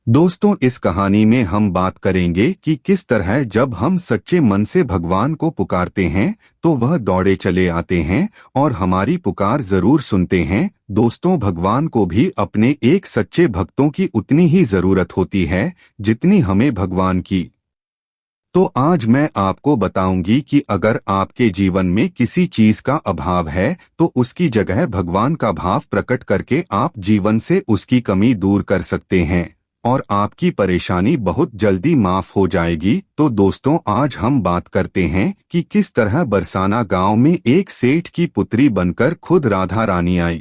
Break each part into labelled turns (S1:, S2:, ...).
S1: दोस्तों, इस कहानी में हम बात करेंगे कि किस तरह जब हम सच्चे मन से भगवान को पुकारते हैं तो वह दौड़े चले आते हैं और हमारी पुकार जरूर सुनते हैं। दोस्तों, भगवान को भी अपने एक सच्चे भक्तों की उतनी ही जरूरत होती है जितनी हमें भगवान की। तो आज मैं आपको बताऊंगी कि अगर आपके जीवन में किसी चीज का अभाव है तो उसकी जगह भगवान का भाव प्रकट करके आप जीवन से उसकी कमी दूर कर सकते हैं और आपकी परेशानी बहुत जल्दी माफ हो जाएगी। तो दोस्तों, आज हम बात करते हैं कि किस तरह बरसाना गांव में एक सेठ की पुत्री बनकर खुद राधा रानी आई।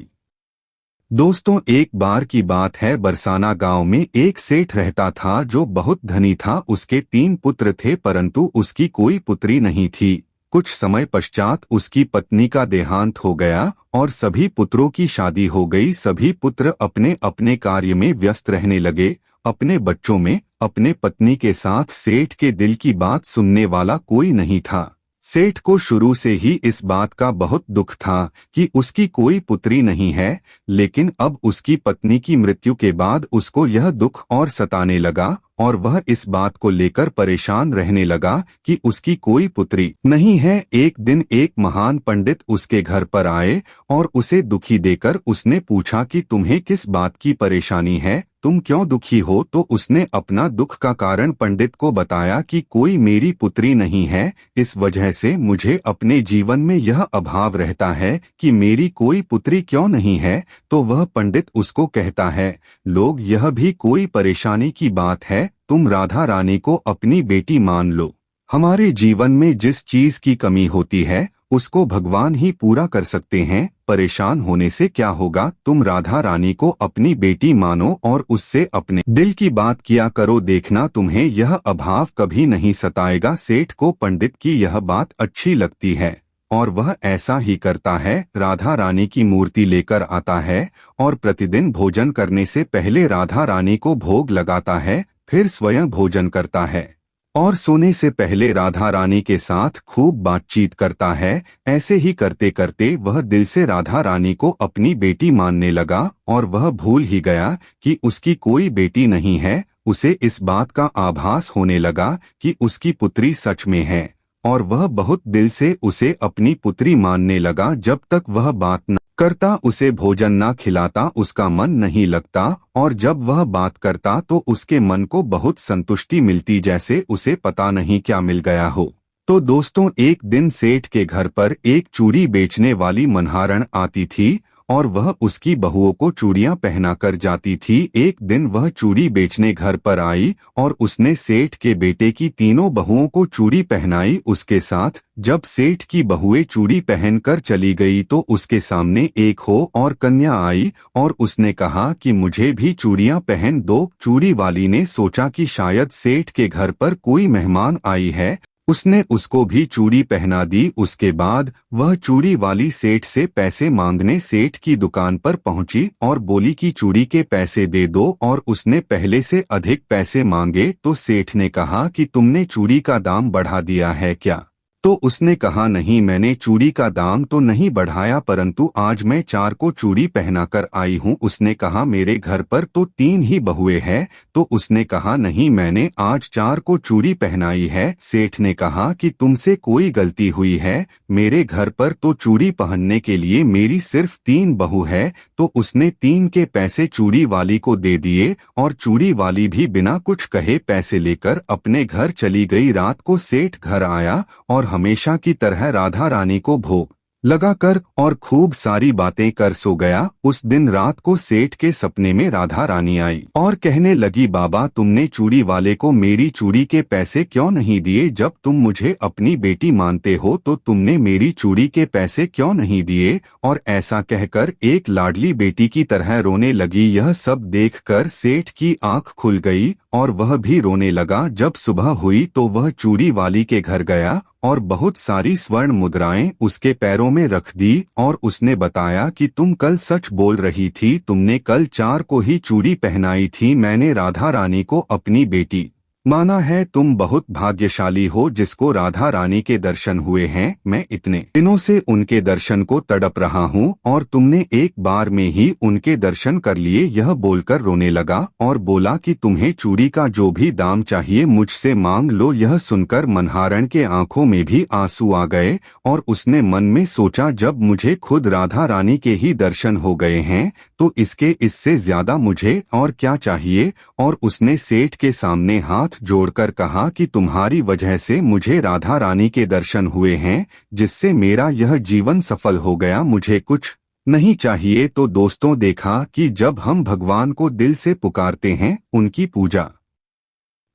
S1: दोस्तों, एक बार की बात है, बरसाना गांव में एक सेठ रहता था जो बहुत धनी था। उसके 3 पुत्र थे परंतु उसकी कोई पुत्री नहीं थी। कुछ समय पश्चात उसकी पत्नी का देहांत हो गया और सभी पुत्रों की शादी हो गई। सभी पुत्र अपने अपने कार्य में व्यस्त रहने लगे, अपने बच्चों में। अपने पत्नी के साथ सेठ के दिल की बात सुनने वाला कोई नहीं था। सेठ को शुरू से ही इस बात का बहुत दुख था कि उसकी कोई पुत्री नहीं है, लेकिन अब उसकी पत्नी की मृत्यु के बाद उसको यह दुख और सताने लगा और वह इस बात को लेकर परेशान रहने लगा कि उसकी कोई पुत्री नहीं है। एक दिन एक महान पंडित उसके घर पर आए और उसे दुखी देखकर उसने पूछा कि तुम्हें किस बात की परेशानी है, तुम क्यों दुखी हो। तो उसने अपना दुख का कारण पंडित को बताया कि कोई मेरी पुत्री नहीं है, इस वजह से मुझे अपने जीवन में यह अभाव रहता है कि मेरी कोई पुत्री क्यों नहीं है। तो वह पंडित उसको कहता है, लोग, यह भी कोई परेशानी की बात है, तुम राधा रानी को अपनी बेटी मान लो। हमारे जीवन में जिस चीज की कमी होती है उसको भगवान ही पूरा कर सकते हैं। परेशान होने से क्या होगा, तुम राधा रानी को अपनी बेटी मानो और उससे अपने दिल की बात किया करो, देखना तुम्हें यह अभाव कभी नहीं सताएगा। सेठ को पंडित की यह बात अच्छी लगती है और वह ऐसा ही करता है। राधा रानी की मूर्ति लेकर आता है और प्रतिदिन भोजन करने से पहले राधा रानी को भोग लगाता है, फिर स्वयं भोजन करता है और सोने से पहले राधा रानी के साथ खूब बातचीत करता है। ऐसे ही करते करते वह दिल से राधा रानी को अपनी बेटी मानने लगा और वह भूल ही गया कि उसकी कोई बेटी नहीं है। उसे इस बात का आभास होने लगा कि उसकी पुत्री सच में है और वह बहुत दिल से उसे अपनी पुत्री मानने लगा। जब तक वह बात न करता, उसे भोजन न खिलाता, उसका मन नहीं लगता और जब वह बात करता तो उसके मन को बहुत संतुष्टि मिलती, जैसे उसे पता नहीं क्या मिल गया हो। तो दोस्तों, एक दिन सेठ के घर पर एक चूड़ी बेचने वाली मनहारण आती थी और वह उसकी बहुओं को चूड़ियां पहना कर जाती थी। एक दिन वह चूड़ी बेचने घर पर आई और उसने सेठ के बेटे की तीनों बहुओं को चूड़ी पहनाई। उसके साथ जब सेठ की बहुएं चूड़ी पहनकर चली गई तो उसके सामने एक हो और कन्या आई और उसने कहा कि मुझे भी चूड़ियां पहन दो। चूड़ी वाली ने सोचा कि शायद सेठ के घर पर कोई मेहमान आई है, उसने उसको भी चूड़ी पहना दी। उसके बाद वह चूड़ी वाली सेठ से पैसे मांगने सेठ की दुकान पर पहुंची और बोली कि चूड़ी के पैसे दे दो, और उसने पहले से अधिक पैसे मांगे तो सेठ ने कहा कि तुमने चूड़ी का दाम बढ़ा दिया है क्या। तो उसने कहा, नहीं, मैंने चूड़ी का दाम तो नहीं बढ़ाया, परंतु आज मैं 4 को चूड़ी पहना कर आई हूँ। उसने कहा, मेरे घर पर तो 3 ही बहुएं हैं। तो उसने कहा, नहीं, मैंने आज 4 को चूड़ी पहनाई है। सेठ ने कहा कि तुमसे कोई गलती हुई है, मेरे घर पर तो चूड़ी पहनने के लिए मेरी सिर्फ 3 बहू है। तो उसने 3 के पैसे चूड़ी वाली को दे दिए और चूड़ी वाली भी बिना कुछ कहे पैसे लेकर अपने घर चली गई। रात को सेठ घर आया और हमेशा की तरह राधा रानी को भोग लगाकर और खूब सारी बातें कर सो गया। उस दिन रात को सेठ के सपने में राधा रानी आई और कहने लगी, बाबा, तुमने चूड़ी वाले को मेरी चूड़ी के पैसे क्यों नहीं दिए। जब तुम मुझे अपनी बेटी मानते हो तो तुमने मेरी चूड़ी के पैसे क्यों नहीं दिए। और ऐसा कहकर एक लाडली बेटी की तरह रोने लगी। यह सब देखकर सेठ की आंख खुल गई और वह भी रोने लगा। जब सुबह हुई तो वह चूड़ी वाली के घर गया और बहुत सारी स्वर्ण मुद्राएं उसके पैरों में रख दी और उसने बताया कि तुम कल सच बोल रही थी, तुमने कल 4 को ही चूड़ी पहनाई थी। मैंने राधा रानी को अपनी बेटी माना है तुम बहुत भाग्यशाली हो जिसको राधा रानी के दर्शन हुए हैं। मैं इतने दिनों से उनके दर्शन को तड़प रहा हूँ और तुमने एक बार में ही उनके दर्शन कर लिए। यह बोलकर रोने लगा और बोला कि तुम्हें चूड़ी का जो भी दाम चाहिए मुझसे मांग लो। यह सुनकर मनहारण के आंखों में भी आंसू आ गए और उसने मन में सोचा, जब मुझे खुद राधा रानी के ही दर्शन हो गए हैं तो इससे ज्यादा मुझे और क्या चाहिए। और उसने सेठ के सामने हाथ जोड़कर कहा कि तुम्हारी वजह से मुझे राधा रानी के दर्शन हुए हैं, जिससे मेरा यह जीवन सफल हो गया, मुझे कुछ नहीं चाहिए। तो दोस्तों, देखा कि जब हम भगवान को दिल से पुकारते हैं, उनकी पूजा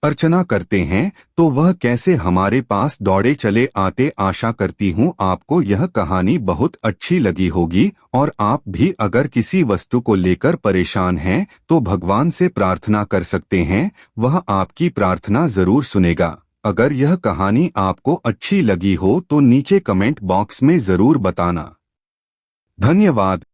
S1: अर्चना करते हैं, तो वह कैसे हमारे पास दौड़े चले आते। आशा करती हूँ आपको यह कहानी बहुत अच्छी लगी होगी और आप भी अगर किसी वस्तु को लेकर परेशान हैं तो भगवान से प्रार्थना कर सकते हैं, वह आपकी प्रार्थना जरूर सुनेगा। अगर यह कहानी आपको अच्छी लगी हो तो नीचे कमेंट बॉक्स में जरूर बताना। धन्यवाद।